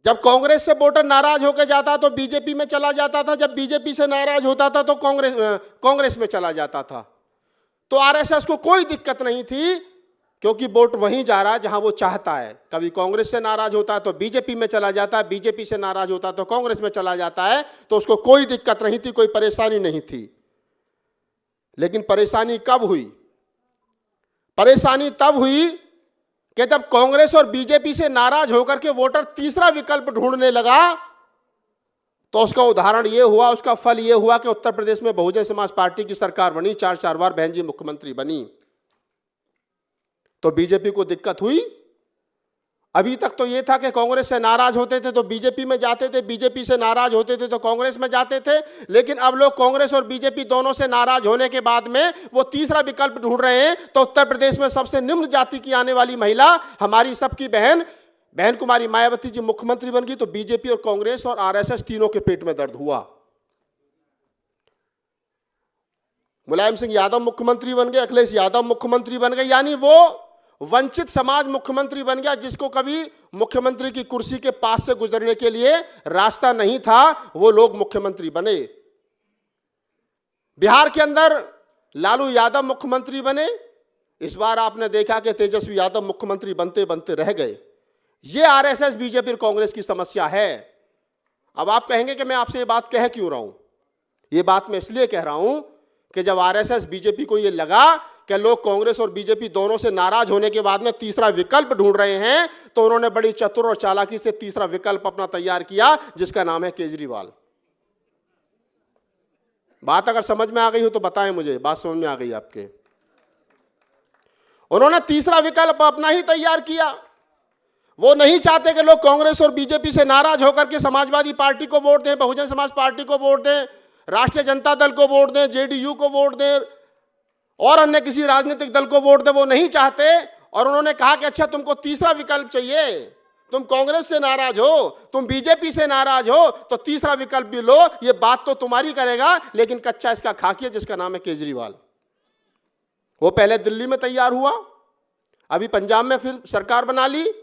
जब कांग्रेस से वोटर नाराज होकर जाता तो बीजेपी में चला जाता था, जब बीजेपी से नाराज होता था तो कांग्रेस में चला जाता था। तो आरएसएस को कोई दिक्कत नहीं थी, क्योंकि वोट वहीं जा रहा है जहां वो चाहता है। कभी कांग्रेस से नाराज होता है तो बीजेपी में चला जाता है, बीजेपी से नाराज होता है तो कांग्रेस में चला जाता है। तो उसको कोई दिक्कत नहीं थी, कोई परेशानी नहीं थी। लेकिन परेशानी कब हुई? परेशानी तब हुई कि जब कांग्रेस और बीजेपी से नाराज होकर के वोटर तीसरा विकल्प ढूंढने लगा। तो उसका उदाहरण यह हुआ, उसका फल यह हुआ कि उत्तर प्रदेश में बहुजन समाज पार्टी की सरकार बनी, 4 बार बहन जी मुख्यमंत्री बनी। तो बीजेपी को दिक्कत हुई। अभी तक तो यह था कि कांग्रेस से नाराज होते थे तो बीजेपी में जाते थे, बीजेपी से नाराज होते थे तो कांग्रेस में जाते थे। लेकिन अब लोग कांग्रेस और बीजेपी दोनों से नाराज होने के बाद में वो तीसरा विकल्प ढूंढ रहे हैं। तो उत्तर प्रदेश में सबसे निम्न जाति की आने वाली महिला, हमारी सबकी बहन कुमारी मायावती जी मुख्यमंत्री बन गई। तो बीजेपी और कांग्रेस और आरएसएस तीनों के पेट में दर्द हुआ। मुलायम सिंह यादव मुख्यमंत्री बन गए, अखिलेश यादव मुख्यमंत्री बन गए, यानी वो वंचित समाज मुख्यमंत्री बन गया। जिसको कभी मुख्यमंत्री की कुर्सी के पास से गुजरने के लिए रास्ता नहीं था, वो लोग मुख्यमंत्री बने। बिहार के अंदर लालू यादव मुख्यमंत्री बने। इस बार आपने देखा कि तेजस्वी यादव मुख्यमंत्री बनते बनते रह गए। ये आरएसएस बीजेपी और कांग्रेस की समस्या है। अब आप कहेंगे कि मैं आपसे ये बात कह क्यों रहा हूं? ये बात मैं इसलिए कह रहा हूं कि जब आरएसएस बीजेपी को ये लगा कि लोग कांग्रेस और बीजेपी दोनों से नाराज होने के बाद में तीसरा विकल्प ढूंढ रहे हैं, तो उन्होंने बड़ी चतुर और चालाकी से तीसरा विकल्प अपना तैयार किया, जिसका नाम है केजरीवाल। बात अगर समझ में आ गई हो तो बताएं मुझे, बात समझ में आ गई आपके? उन्होंने तीसरा विकल्प अपना ही तैयार किया। वो नहीं चाहते कि लोग कांग्रेस और बीजेपी से नाराज होकर के समाजवादी पार्टी को वोट दें, बहुजन समाज पार्टी को वोट दें, राष्ट्रीय जनता दल को वोट दें, जेडीयू को वोट दें और अन्य किसी राजनीतिक दल को वोट दें। वो नहीं चाहते। और उन्होंने कहा कि अच्छा, तुमको तीसरा विकल्प चाहिए, तुम कांग्रेस से नाराज हो, तुम बीजेपी से नाराज हो, तो तीसरा विकल्प भी लो। ये बात तो तुम्हारी करेगा, लेकिन कच्चा इसका खाकी है, जिसका नाम है केजरीवाल। वो पहले दिल्ली में तैयार हुआ, अभी पंजाब में फिर सरकार बना ली,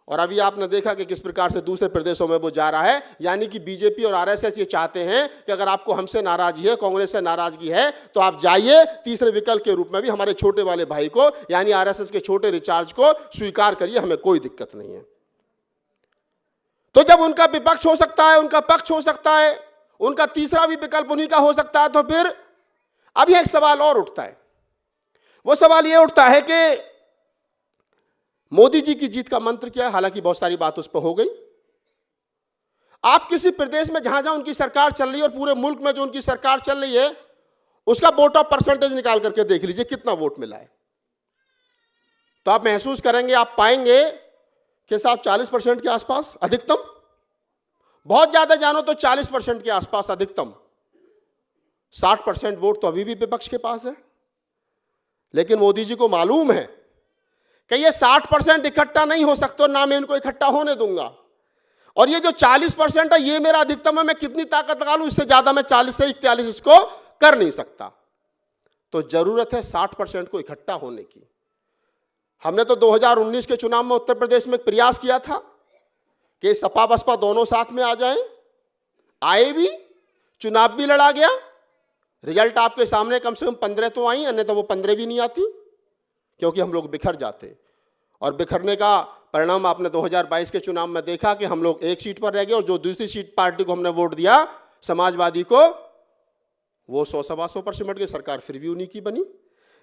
और अभी आपने देखा कि किस प्रकार से दूसरे प्रदेशों में वो जा रहा है। यानी कि बीजेपी और आरएसएस ये चाहते हैं कि अगर आपको हमसे नाराजगी है, कांग्रेस से नाराजगी है, तो आप जाइए, तीसरे विकल्प के रूप में भी हमारे छोटे वाले भाई को, यानी आरएसएस के छोटे रिचार्ज को स्वीकार करिए, हमें कोई दिक्कत नहीं है। तो जब उनका विपक्ष हो सकता है, उनका पक्ष हो सकता है, उनका तीसरा भी विकल्प उन्हीं का हो सकता है, तो फिर अभी एक सवाल और उठता है। वो सवाल ये उठता है कि मोदी जी की जीत का मंत्र क्या है? हालांकि बहुत सारी बात उस पर हो गई। आप किसी प्रदेश में जहां जहां उनकी सरकार चल रही है और पूरे मुल्क में जो उनकी सरकार चल रही है, उसका वोट ऑफ परसेंटेज निकाल करके देख लीजिए कितना वोट मिला है। तो आप महसूस करेंगे, आप पाएंगे कि साहब 40% के आसपास अधिकतम, बहुत ज्यादा जानो तो 40% के आसपास अधिकतम। 60% वोट तो अभी भी विपक्ष के पास है। लेकिन मोदी जी को मालूम है कि ये 60% इकट्ठा नहीं हो सकता, ना मैं इनको इकट्ठा होने दूंगा। और ये जो 40% है, ये मेरा अधिकतम है, मैं कितनी ताकत लगा लूं, इससे ज्यादा मैं 40 से 41 इसको कर नहीं सकता। तो जरूरत है 60% को इकट्ठा होने की। हमने तो 2019 के चुनाव में उत्तर प्रदेश में प्रयास किया था कि सपा बसपा दोनों साथ में आ जाएं। आए भी, चुनाव भी लड़ा गया, रिजल्ट आपके सामने कम से कम 15 तो आई, अन्यथा वो 15 भी नहीं आती, क्योंकि हम लोग बिखर जाते। और बिखरने का परिणाम आपने 2022 के चुनाव में देखा कि हम लोग एक सीट पर रह गए, और जो दूसरी सीट पार्टी को हमने वोट दिया, समाजवादी को, वो 100-125 पर सिमट गई, सरकार फिर भी उन्हीं की बनी।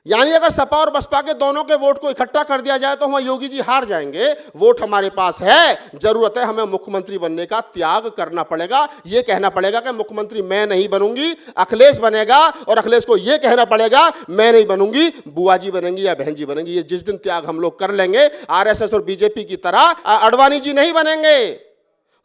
यानी अगर सपा और बसपा के दोनों के वोट को इकट्ठा कर दिया जाए तो हम योगी जी हार जाएंगे। वोट हमारे पास है, जरूरत है हमें मुख्यमंत्री बनने का त्याग करना पड़ेगा। ये कहना पड़ेगा कि मुख्यमंत्री मैं नहीं बनूंगी, अखिलेश बनेगा, और अखिलेश को ये कहना पड़ेगा मैं नहीं बनूंगी, बुआ जी बनेंगी या बहन जी बनेंगी। ये जिस दिन त्याग हम लोग कर लेंगे, आरएसएस और बीजेपी की तरह अडवाणी जी नहीं बनेंगे,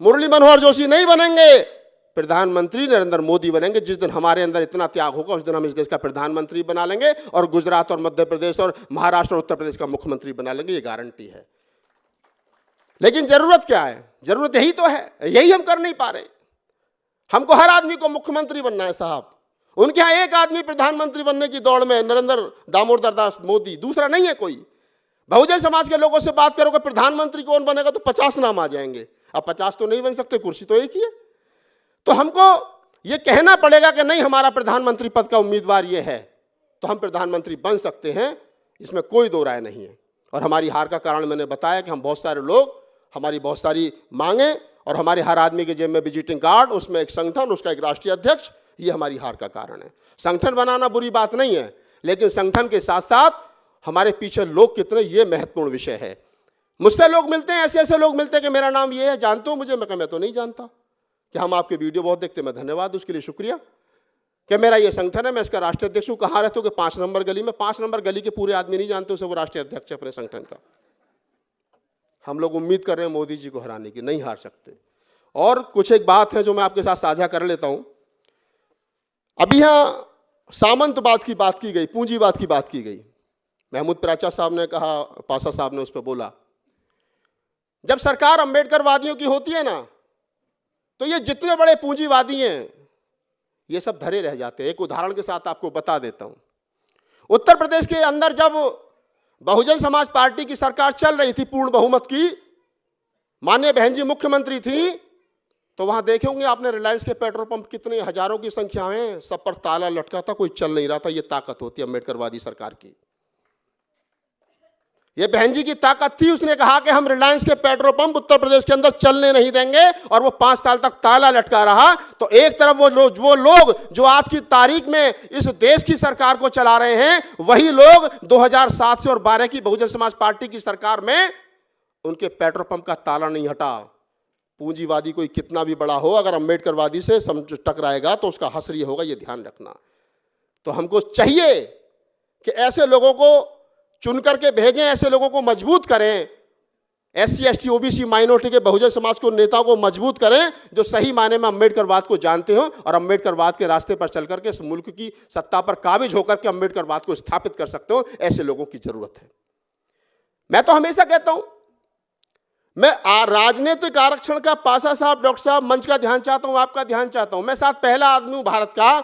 मुरली मनोहर जोशी नहीं बनेंगे, प्रधानमंत्री नरेंद्र मोदी बनेंगे। जिस दिन हमारे अंदर इतना त्याग होगा, उस दिन हम इस देश का प्रधानमंत्री बना लेंगे, और गुजरात और मध्य प्रदेश और महाराष्ट्र और उत्तर प्रदेश का मुख्यमंत्री बना लेंगे, ये गारंटी है। लेकिन जरूरत क्या है? जरूरत यही तो है, यही हम कर नहीं पा रहे। हमको हर आदमी को मुख्यमंत्री बनना है साहब। उनके यहाँ एक आदमी प्रधानमंत्री बनने की दौड़ में, नरेंद्र दामोदर दास मोदी, दूसरा नहीं है कोई। बहुजन समाज के लोगों से बात करोगे प्रधानमंत्री कौन बनेगा तो 50 नाम आ जाएंगे। अब 50 तो नहीं बन सकते, कुर्सी तो एक ही है। तो हमको ये कहना पड़ेगा कि नहीं हमारा प्रधानमंत्री पद का उम्मीदवार ये है, तो हम प्रधानमंत्री बन सकते हैं, इसमें कोई दो राय नहीं है। और हमारी हार का कारण मैंने बताया कि हम बहुत सारे लोग, हमारी बहुत सारी मांगे और हमारे हर आदमी के जेब में विजिटिंग कार्ड, उसमें एक संगठन, उसका एक राष्ट्रीय अध्यक्ष, ये हमारी हार का कारण है। संगठन बनाना बुरी बात नहीं है, लेकिन संगठन के साथ साथ हमारे पीछे लोग कितने, ये महत्वपूर्ण विषय है। मुझसे लोग मिलते हैं, ऐसे ऐसे लोग मिलते हैं कि मेरा नाम ये है, जानते हो मुझे? मैं तो नहीं जानता। कि हम आपके वीडियो बहुत देखते हैं, मैं धन्यवाद उसके लिए, शुक्रिया। कि मेरा ये संगठन है, मैं इसका राष्ट्रीय अध्यक्ष हूँ। कहाँ रहते हो? कि 5 नंबर गली में। 5 नंबर गली के पूरे आदमी नहीं जानते उसे वो राष्ट्रीय अध्यक्ष है अपने संगठन का। हम लोग उम्मीद कर रहे हैं मोदी जी को हराने की, नहीं हार सकते। और कुछ एक बात है जो मैं आपके साथ साझा कर लेता हूँ। अभी यहाँ सामंतवाद की बात की गई, पूंजीवाद की बात की गई। महमूद प्राचा साहब ने कहा, पासा साहब ने उस पर बोला, जब सरकार अम्बेडकरवादियों की होती है ना, तो ये जितने बड़े पूंजीवादी हैं ये सब धरे रह जाते हैं। एक उदाहरण के साथ आपको बता देता हूं। उत्तर प्रदेश के अंदर जब बहुजन समाज पार्टी की सरकार चल रही थी, पूर्ण बहुमत की, माननीय बहन जी मुख्यमंत्री थी, तो वहां देखे होंगे आपने रिलायंस के पेट्रोल पंप कितने हजारों की संख्या में, सब पर ताला लटका था, कोई चल नहीं रहा था। ये ताकत होती है अम्बेडकरवादी सरकार की। ये बहन जी की ताकत थी। उसने कहा कि हम रिलायंस के पेट्रोल पंप उत्तर प्रदेश के अंदर चलने नहीं देंगे, और वो 5 साल तक ताला लटका रहा। तो एक तरफ वो लोग जो आज की तारीख में इस देश की सरकार को चला रहे हैं, वही लोग 2007 से और 12 की बहुजन समाज पार्टी की सरकार में उनके पेट्रोल पंप का ताला नहीं हटा। पूंजीवादी कोई कितना भी बड़ा हो, अगर अम्बेडकरवादी से टकराएगा तो उसका हसरी होगा, ये ध्यान रखना। तो हमको चाहिए कि ऐसे लोगों को चुन करके भेजें, ऐसे लोगों को मजबूत करें। SC ST OBC माइनॉरिटी के बहुजन समाज को नेताओं को मजबूत करें, जो सही मायने में अम्बेडकरवाद को जानते हो और अम्बेडकरवाद के रास्ते पर चल करके इस मुल्क की सत्ता पर काबिज होकर के अम्बेडकरवाद को स्थापित कर सकते हो। ऐसे लोगों की जरूरत है। मैं तो हमेशा कहता हूं, मैं राजनीतिक आरक्षण का, पासा साहब, डॉक्टर साहब, मंच का ध्यान चाहता हूं, आपका ध्यान चाहता हूं। मैं साथ पहला आदमी हूं भारत का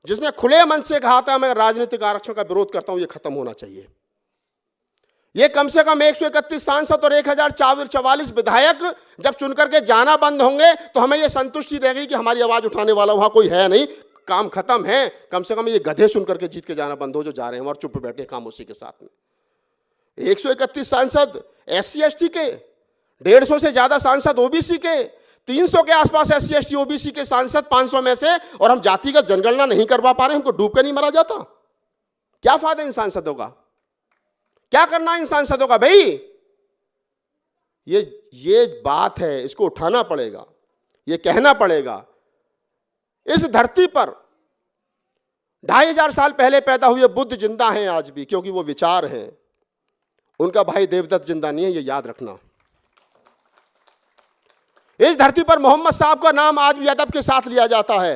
जिसने खुले मन से कहा था मैं राजनीतिक आरक्षण का विरोध करता हूं, यह खत्म होना चाहिए। ये कम से कम 131 सांसद और 1044 विधायक जब चुन करके जाना बंद होंगे तो हमें ये संतुष्टि रहेगी कि हमारी आवाज उठाने वाला वहां कोई है नहीं, काम खत्म है। कम से कम ये गधे चुन करके जीत के जाना बंद हो जो जा रहे हैं और चुप बैठे खामोशी के साथ में। 131 सांसद SC ST के, 150 से ज्यादा सांसद OBC के, 300 के आसपास SC ST OBC के सांसद 500 में से, और हम जातिगत जनगणना नहीं करवा पा रहे, हमको डूब कर नहीं मरा जाता। क्या फायदा इन सांसदों का? क्या करना इन सांसदों का भाई? ये बात है, इसको उठाना पड़ेगा, ये कहना पड़ेगा। इस धरती पर 2500 साल पहले पैदा हुए बुद्ध जिंदा हैं आज भी, क्योंकि वो विचार हैं। उनका भाई देवदत्त जिंदा नहीं है, ये याद रखना। इस धरती पर मोहम्मद साहब का नाम आज भी अदब के साथ लिया जाता है।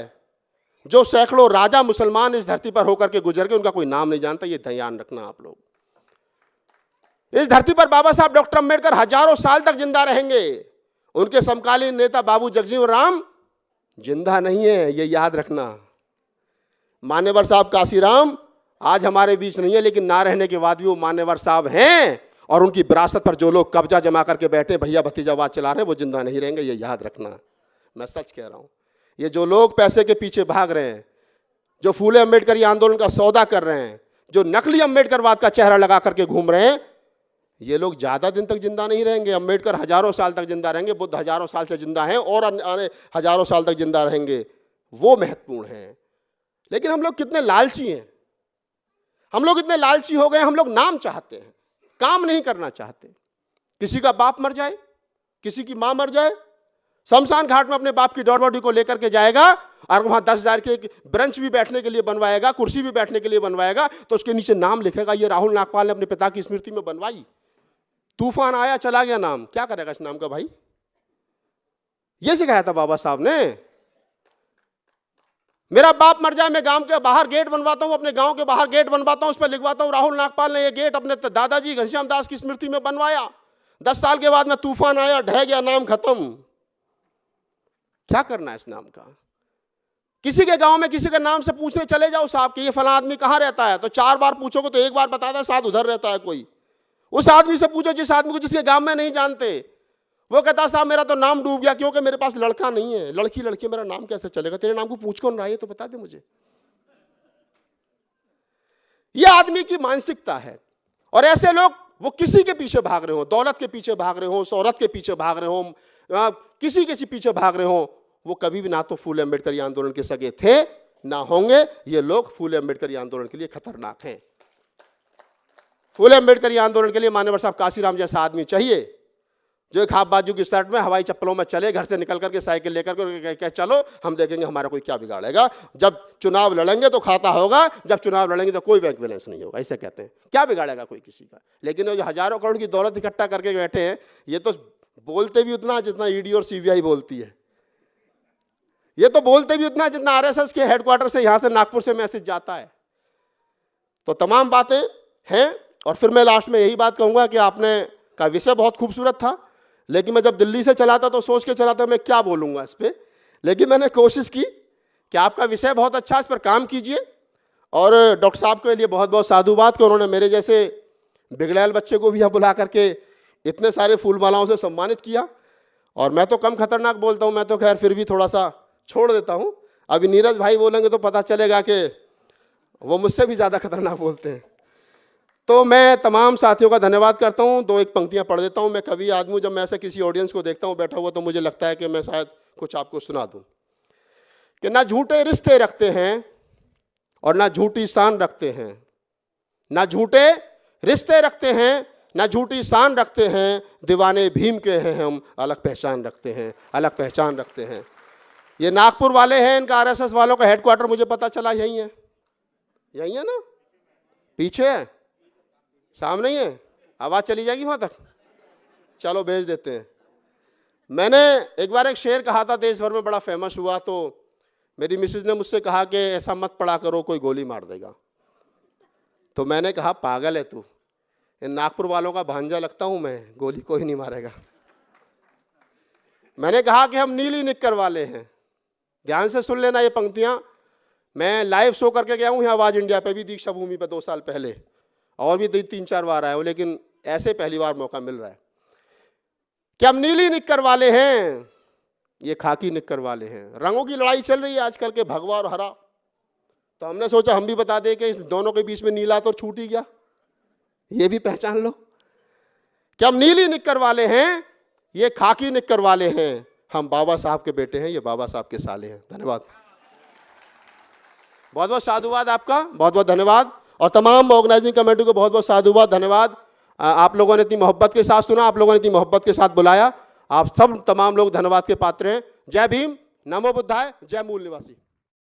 जो सैकड़ों राजा मुसलमान इस धरती पर होकर के गुजर गए, उनका कोई नाम नहीं जानता, ये ध्यान रखना आप लोग। इस धरती पर बाबा साहब डॉक्टर अम्बेडकर हजारों साल तक जिंदा रहेंगे। उनके समकालीन नेता बाबू जगजीवन राम जिंदा नहीं है, ये याद रखना। मान्यवर साहब काशीराम आज हमारे बीच नहीं है, लेकिन ना रहने के बाद भी वो मान्यवर साहब हैं, और उनकी विरासत पर जो लोग कब्जा जमा करके बैठे भैया भतीजावाद चला रहे हैं, वो जिंदा नहीं रहेंगे, ये याद रखना। मैं सच कह रहा हूं। ये जो लोग पैसे के पीछे भाग रहे हैं, जो फूले अम्बेडकरी आंदोलन का सौदा कर रहे हैं, जो नकली अम्बेडकरवाद का चेहरा लगा करके घूम रहे हैं, ये लोग ज्यादा दिन तक जिंदा नहीं रहेंगे। अम्बेडकर हजारों साल तक जिंदा रहेंगे, बुद्ध हजारों साल से जिंदा हैं और आने हजारों साल तक जिंदा रहेंगे, वो महत्वपूर्ण है। लेकिन हम लोग कितने लालची हैं, हम लोग इतने लालची हो गए, हम लोग नाम चाहते हैं, काम नहीं करना चाहते। किसी का बाप मर जाए, किसी की मां मर जाए, शमशान घाट में अपने बाप की डेड बॉडी को लेकर के जाएगा और वहां 10,000 के ब्रंच भी बैठने के लिए बनवाएगा, कुर्सी भी बैठने के लिए बनवाएगा, तो उसके नीचे नाम लिखेगा ये राहुल नागपाल ने अपने पिता की स्मृति में बनवाई। तूफान आया चला गया नाम, क्या करेगा इस नाम का भाई? ये सिखाया था बाबा साहब ने। मेरा बाप मर जाए, मैं गांव के बाहर गेट बनवाता हूं, अपने गांव के बाहर गेट बनवाता हूं, उस पर लिखवाता हूं राहुल नागपाल ने ये गेट अपने दादाजी घनश्याम दास की स्मृति में बनवाया। 10 साल के बाद में तूफान आया, ढह गया, नाम खत्म। क्या करना है इस नाम का? किसी के गांव में किसी के नाम से पूछने चले जाओ साहब कि ये फला आदमी कहां रहता है, तो 4 बार पूछोगे तो 1 बार बताता है शायद उधर रहता है कोई। उस आदमी से पूछो जिस आदमी को जिसके गांव में नहीं जानते, वो कहता साहब मेरा तो नाम डूब गया क्योंकि मेरे पास लड़का नहीं है। लड़की मेरा नाम कैसे चलेगा? तेरे नाम को पूछ कौन रहा है तो बता दे मुझे। यह आदमी की मानसिकता है। और ऐसे लोग वो किसी के पीछे भाग रहे हो, दौलत के पीछे भाग रहे हो, शोहरत के पीछे भाग रहे हो, किसी के पीछे भाग रहे हो, वो कभी भी ना तो फूले अम्बेडकरी आंदोलन के सगे थे ना होंगे। ये लोग फूले अम्बेडकरी आंदोलन के लिए खतरनाक हैं। फूले अम्बेडकरी आंदोलन के लिए मान्यवर साहब काशीराम जैसा आदमी चाहिए जो एक हाफ बाजू की शर्ट में हवाई चप्पलों में चले, घर से निकल करके साइकिल लेकर के चलो, हम देखेंगे हमारा कोई क्या बिगाड़ेगा। जब चुनाव लड़ेंगे तो खाता होगा, जब चुनाव लड़ेंगे तो कोई बैंक बैलेंस नहीं होगा, ऐसे कहते हैं। क्या बिगाड़ेगा कोई किसी का? लेकिन जो हजारों करोड़ की दौलत इकट्ठा करके बैठे हैं, ये तो बोलते भी उतना जितना ईडी और सीबीआई बोलती है। ये तो बोलते भी उतना जितना आरएसएस के हेडक्वार्टर से यहां से नागपुर से मैसेज जाता है। तो तमाम बातें हैं। और फिर मैं लास्ट में यही बात कहूंगा कि आपने का विषय बहुत खूबसूरत था, लेकिन मैं जब दिल्ली से चला था तो सोच के चला था मैं क्या बोलूंगा इस पर। लेकिन मैंने कोशिश की कि आपका विषय बहुत अच्छा, इस पर काम कीजिए। और डॉक्टर साहब के लिए बहुत बहुत साधुवाद कि उन्होंने मेरे जैसे बिगड़ैल बच्चे को भी यहाँ बुला करके इतने सारे फूल मालाओं से सम्मानित किया। और मैं तो कम खतरनाक बोलता हूँ, मैं तो खैर फिर भी थोड़ा सा छोड़ देता हूँ। अभी नीरज भाई बोलेंगे तो पता चलेगा कि वो मुझसे भी ज़्यादा खतरनाक बोलते हैं। तो मैं तमाम साथियों का धन्यवाद करता हूँ। दो एक पंक्तियाँ पढ़ देता हूँ। मैं कवि आदमी हूँ, जब मैं ऐसे किसी ऑडियंस को देखता हूँ बैठा हुआ तो मुझे लगता है कि मैं शायद कुछ आपको सुना दूँ कि ना झूठे रिश्ते रखते हैं और ना झूठी शान रखते हैं, ना झूठे रिश्ते रखते हैं ना झूठी शान रखते हैं, दीवाने भीम के हैं हम, अलग पहचान रखते हैं, अलग पहचान रखते हैं। ये नागपुर वाले हैं, इनका आरएसएस वालों का हेडक्वार्टर मुझे पता चला यही है, यही है ना, पीछे है, सामने ही है। आवाज़ चली जाएगी वहाँ तक? चलो भेज देते हैं। मैंने एक बार एक शेर कहा था, देश भर में बड़ा फेमस हुआ, तो मेरी मिसेज ने मुझसे कहा कि ऐसा मत पढ़ा करो कोई गोली मार देगा। तो मैंने कहा पागल है तू, इन नागपुर वालों का भांजा लगता हूँ मैं, गोली कोई नहीं मारेगा। मैंने कहा कि हम नीली निक्कर वाले हैं। ध्यान से सुन लेना ये पंक्तियाँ। मैं लाइव शो करके गया हूँ यहाँ आवाज़ इंडिया पे भी, दीक्षा भूमि पे 2 साल पहले, और भी 3-4 बार आया हूँ, लेकिन ऐसे पहली बार मौका मिल रहा है कि हम नीली निक्कर वाले हैं, ये खाकी निक्कर वाले हैं। रंगों की लड़ाई चल रही है आजकल के, भगवा और हरा। तो हमने सोचा हम भी बता दें कि दोनों के बीच में नीला तो छूट ही गया, ये भी पहचान लो कि हम नीली निक्कर वाले हैं, ये खाकी निक्कर वाले हैं, हम बाबा साहब के बेटे हैं, ये बाबा साहब के साले हैं। धन्यवाद, बहुत बहुत साधुवाद आपका, बहुत बहुत धन्यवाद। और तमाम ऑर्गेनाइजिंग कमेटी को बहुत बहुत साधुवाद, धन्यवाद। आप लोगों ने इतनी मोहब्बत के साथ सुना, आप लोगों ने इतनी मोहब्बत के साथ बुलाया, आप सब तमाम लोग धन्यवाद के पात्र हैं। जय भीम, नमो बुद्धाय, जय मूल निवासी।